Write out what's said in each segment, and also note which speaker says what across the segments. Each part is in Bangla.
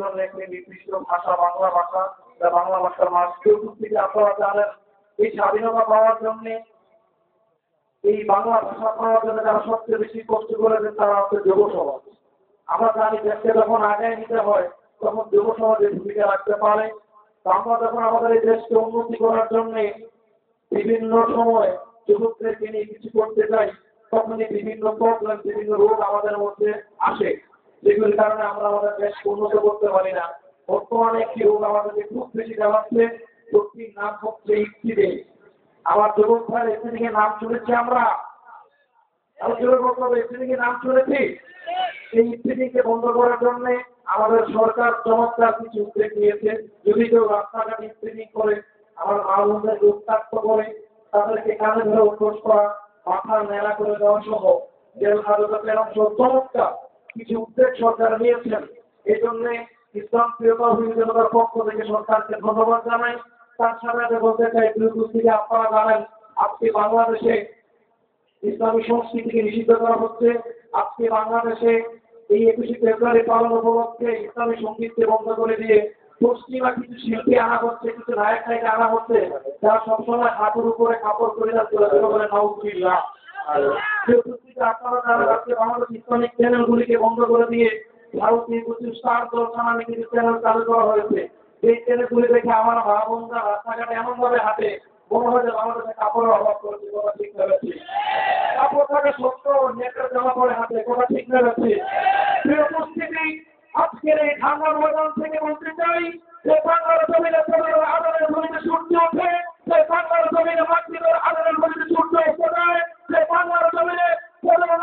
Speaker 1: জন্য একটি নির্দিষ্ট ভাষা বাংলা ভাষা, বাংলা ভাষার মাধ্যমে উপস্থিতি আপনারা জানেন। এই স্বাধীনতা পাওয়ার জন্য, এই বাংলা ভাষা পাওয়ার জন্য যারা সবচেয়ে বেশি কষ্ট করেছেন তারা হচ্ছে যুব সমাজ। আমরা জানি দেশকে যখন আগায় নিতে হয় তখন যুব সমাজের ভূমিকা রাখতে পারে। আমরা যখন আমাদের এই দেশকে উন্নতি করার জন্য বিভিন্ন সময় যুবকদেরকে নিয়ে কিছু করতে চাই, তখনই বিভিন্ন প্রবলেম, বিভিন্ন রোগ আমাদের মধ্যে আসে, যেগুলির কারণে আমরা আমাদের দেশকে উন্নত করতে পারি না। বর্তমানে একটি রোগ আমাদেরকে খুব বেশি দেখাচ্ছে, রোগটির নাম হচ্ছে ইফতিজিং। আমার যুবক ভাই এখানে নাম শুনেছি আমরা, নাম শুনেছি। এই ইফতিজিংকে বন্ধ করার জন্য আমাদের সরকার চমৎকার কিছু উদ্যোগ নিয়েছে। যদি কেউ রাস্তাঘাট ইফতিজিং করে, আমার মা বোনদেরকে উত্ত্যক্ত করে, তাদেরকে কানে ধরে উদ্বোস করা, মাথা নেড়া করে দেওয়া সহ জেল হাজতের অংশ চমৎকার কিছু উদ্যোগ সরকার নিয়েছেন। এই জন্য ইসলাম প্রিয়তা অভিযোগের পক্ষ থেকে সরকারকে ধন্যবাদ জানাই। তার সাথে বলতে চাই, থেকে আপনারা জানেন আজকে বাংলাদেশে ইসলামী সংস্কৃতিকে নিষিদ্ধ করা হচ্ছে। আজকে বাংলাদেশে এই 21শে ফেব্রুয়ারি পালন উপলক্ষে ইসলামী সঙ্গীতকে বন্ধ করে দিয়ে পশ্চিমা কিছু শিল্পী আনা হচ্ছে, কিছু নায়ক নায়িকা আনা হচ্ছে, যারা সবসময় হাতের উপরে কাপড় পরিধান করে বলে নাউজুবিল্লাহ। আপনারা যারা আজকে বাংলাদেশ ইসলামিক চ্যানেলগুলিকে বন্ধ করে দিয়ে ভারতীয় কিছু স্টার দর্শন নামে কিছু চ্যানেল চালু করা হয়েছে। এই চ্যানেলগুলি দেখে আমার মা বোনরা রাস্তাঘাটে এমনভাবে হাঁটে মনে হয় যে বাংলাদেশে কাপড়ের অভাব করেছে। কথা ঠিক ভেবেছি, কাপড় থাকে সত্য, নেটের জামা পরে হাঁটে। কথা ঠিক ভেবেছি। প্রিয় উপস্থিতি, আজকের এই ঢাকার ময়দান থেকে বলতে চাই যে বাংলার জমিনে আদরের ভূমিতে সূর্য ওঠে, যে বাংলার জমিনে মাতৃদের আদরের ভূমিতে সূর্য উঠে যায়, যে বাংলার জমিনে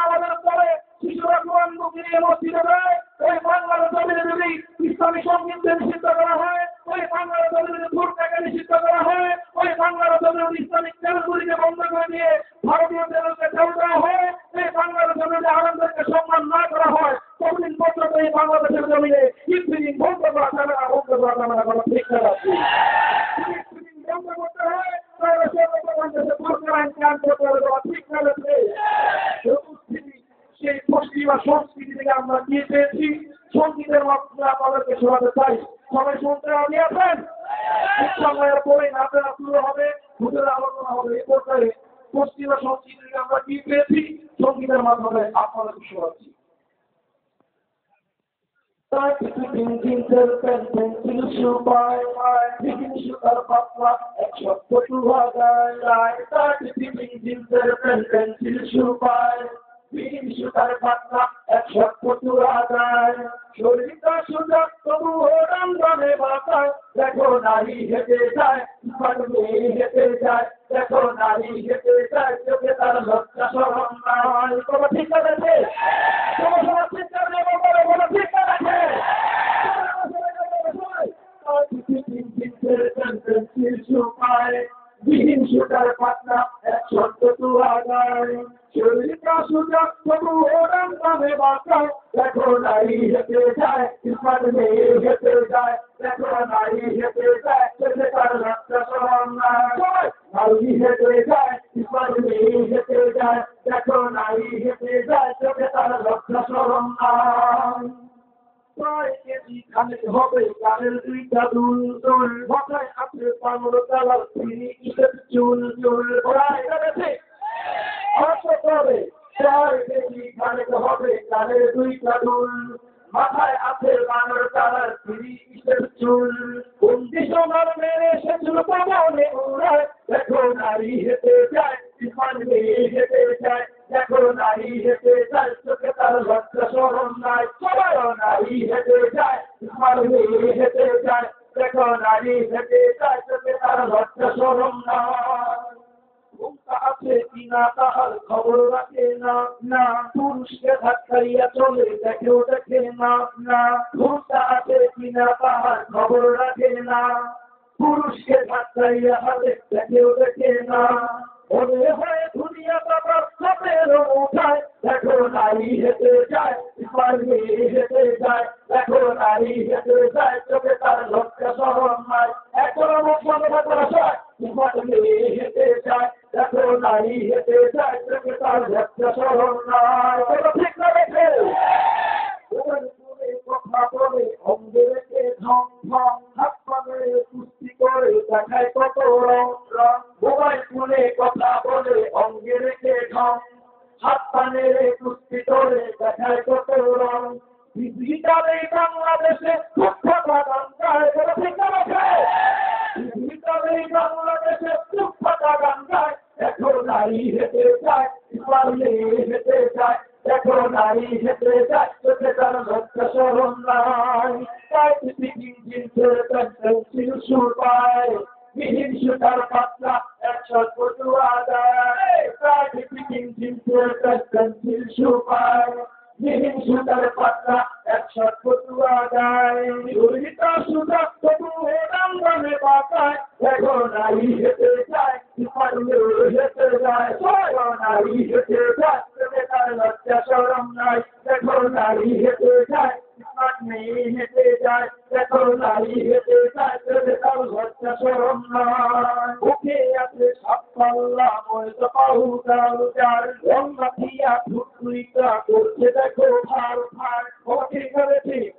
Speaker 1: আমাদের পরে শিশুরা কোরআন মুখী নিয়ে মসজিদে যায়, ওই বাংলার জমিনে যদি ইসলামী সঙ্গীতকে নিষিদ্ধ করা হয়, ওই বাংলার জমিনে ভোটটাকে নিষিদ্ধ করা হয়, ওই বাংলার জমিনে ইসলামিক চ্যানেলগুলিকে বন্ধ করে দিয়ে ভারতীয় চ্যানেলকে চালু করা হয়, এই বাংলার জমিনে আনন্দকে সম্মান না করা হয়, ততদিন পর্যন্ত এই বাংলাদেশের জমিনে ইফতিজিং বন্ধ করা যাবে না, বন্ধ করা যাবে না। কোনো ঠিক না আছে বন্ধ করতে হয়, তাহলে সর্বপ্রথম সরকার আইন কায়ম করতে হবে। ঠিক না আছে সেই পশ্চিমা সংস্কৃতি থেকে আমরা গিয়ে পেয়েছি, সঙ্গীতের মাধ্যমে আমাদেরকে শোনাতে চাই। সবাই শুনতে রাজি আছেন? ইনশাআল্লাহ পরে নাচেরা শুরু হবে, ভূতের আলোচনা হবে। এই পর্যায়ে পশ্চিমা সংস্কৃতি থেকে আমরা গিয়ে পেয়েছি, সঙ্গীতের মাধ্যমে আপনাদেরকে শোনাচ্ছি। পেন্সিল সুপায় সুতার পাতলা 170 শরীরটা সুযোগ তবু ওরাম গানে বাতায়, দেখো নারী হেঁটে যায়, মেয়ে হেঁটে যায়, দেখো নারী হেঁটে যায়, চোখে তার লজ্জা শরম নাই। কোনো ঠিক আছে? কোনো ঠিক আছে? কোনো ঠিক আছে? পেন্সিল সুপায় বিহীন সুতার পাতলা 170 শরীরটা সুযোগ তবু ওরাম গানে বাতায়, দেখো নারী হেঁটে যায়, মেয়ে হেঁটে যায়, দেখো নারী হেঁটে যায়, চোখে তার লজ্জা শরম নাই। নারী হেঁটে যায়, মেয়ে হেঁটে যায়, দেখো নারী হেঁটে যায়, চোখে তার লজ্জা শরম নাই। হবে কানের দুইটা দুল দুল, মাথায় আছে পামর তালার ফিরি কিসের চুল চুল হবে কানের দুইটা দুল, মাথায় আছে পামর তালার ফিরি কিসের চুল, বন্দি সোনার মেরে সে চুল পাবনে উড়ায়, দেখো নারী হেঁটে যায়, মেয়ে হেঁটে যায়, দেখো নারী হেঁটে যায়, চোখে তার লজ্জা শরম নাই। সবাই নারী হেঁটে যায়, মেয়ে হেঁটে যায়, দেখো নারী হেঁটে যায়, চোখে তার লজ্জা শরম নাই। আছে কিনা তাহার খবর রাখে না, না পুরুষকে ধাক্কাইয়া চলে দেখেও দেখে না, না ঘুমটা আছে কিনা তাহার খবর রাখে না, পুরুষকে ধাক্কাইয়া হাতে দেখেও দেখে না। মনে হয় দুনিয়া বাবার সাপের উঠায়, দেখো নারী হেঁটে যায়, মেয়ে হেঁটে যায়, দেখো নারী হেঁটে যায়, চোখে তার লজ্জা শরম নাই। এখন মেয়ে হেঁটে যায়, দেখো নারী হেঁটে যায়, চোখে তার লজ্জা শরম নাই। ঠিক না রেখে কথা বলে অঙ্গে রেখে ঢং ঢং হাত পানে কুস্তি করে দেখায় কত রং রং মোবাইল ফোনে কথা বলে অঙ্গে রেখে ঢং হাত পানে কুস্তি করে দেখায় কত রং ডিজিটালে বাংলাদেশে দুঃখটা গান গায় ডিজিটালে বাংলাদেশে দুঃখটা গান গায় এখন নারী হেঁটে যায় পারলে হেঁটে যায় এখন নারী হেঁটে যায় চোখে তার লজ্জা শরম নাই তাই পৃথিবী চিনতে পেন্সিল সুর পায় বিহীন সুতার পাতলা একশো পটুয়া দেয় তাই পৃথিবী চিনতে পেন্সিল সুর পায় বিহীন সুতার পাতলা একশো পটুয়া দেয় উড়িতা সুতা তবু রাঙ্গনে বাঁকায় এখন নারী হেঁটে যায় পারলে হেঁটে যায় এখন নারী হেঁটে যায় চোখে তার লজ্জা শরম নাই এখন নারী হেঁটে যায় মেয়ে হেঁটে যায় দেখো নারী হেঁটে যায় চোখে তার লজ্জা শরম নাই ওকে আছে সাত পাল্লা ময়দা পাউডার যার রং মাখিয়া ধুটুইটা করছে দেখো ভার ভার ও ঠিক আছে ঠিক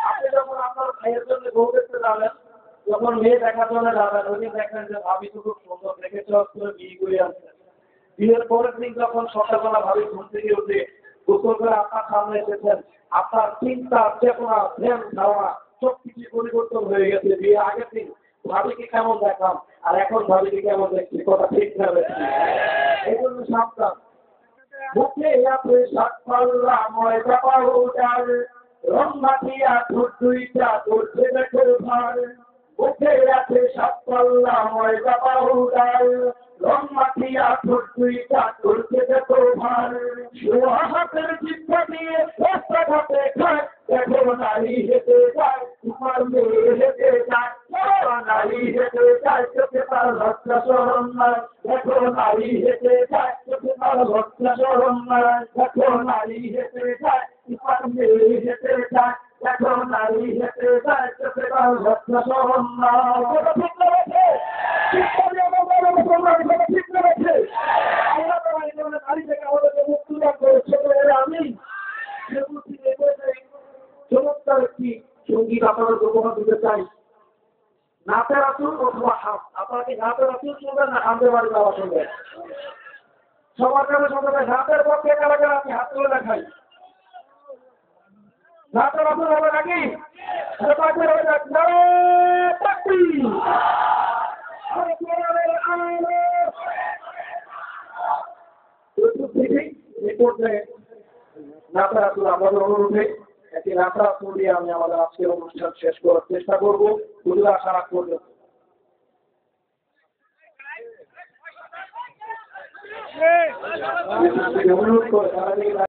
Speaker 1: আপনি যখন আপনার ভাইয়ের জন্য বউ দেখতে যাবেন যখন মেয়ে দেখার জন্য যাবেন ওই দেখেন যে ভাবি তো খুব সুন্দর দেখেছে করে বিয়ে করে আসছে বিয়ের পরের দিন যখন সকালবেলা ভাবি ঘুম থেকে উঠে গোসল করে আপনার সামনে এসেছেন আপনার চিন্তা চেতনা ধ্যান ধারণা সবকিছু পরিবর্তন হয়ে গেছে বিয়ে আগের দিন ভাবিকে কেমন দেখলাম আর এখন ভাবিকে কেমন দেখছি কথা ঠিক যাবে এই জন্য সাবধান মুখে আছে সাত পাল্লা ময়দা পাউডার রং মাখিয়া দুইটা করছে দেখো ভার মুখে আছে সাত পাল্লা ময়দা পাউডার রং মাখিয়া দুইটা করছে দেখো ভার সোয়া হাতের চিন্তা দিয়ে রাস্তাঘাটে খায় দেখো নারী হেঁটে যায় তোমার মেয়ে হেঁটে যায় নারী হেঁটে যায় চোখে তার লজ্জা শরম নাই দেখো নারী হেঁটে যায় চোখে তার লজ্জা শরম নাই দেখো নারী হেঁটে যায় তোমার মেয়ে হেঁটে যায় দেখো নারী হেঁটে যায় চোখে তার লজ্জা শরম নাই কথা ঠিক রয়েছে ঠিক রয়েছে আল্লাহ তাআলা এই ধরনের নারী থেকে আমাদেরকে মুক্তি দান করেছে আমি চমৎকার একটি সঙ্গীত আপনাদের উপহার দিতে চাই নাচের আসুন অথবা হাত আপনারা কি নাচের আসুন শুনবেন না হাতের বাড়ি যাওয়া শুনবেন সবার কাছে সবাই হাতের পক্ষে কারা কারা আমি হাত তুলে দেখাই নাচের আসুন হবে নাকি নাচের আসুন আমাদের অনুরোধে একটি নাচা দিয়ে আমি আমাদের আজকের অনুষ্ঠান শেষ করার চেষ্টা করবো হুজুর আশা করবেন অনুরোধ করে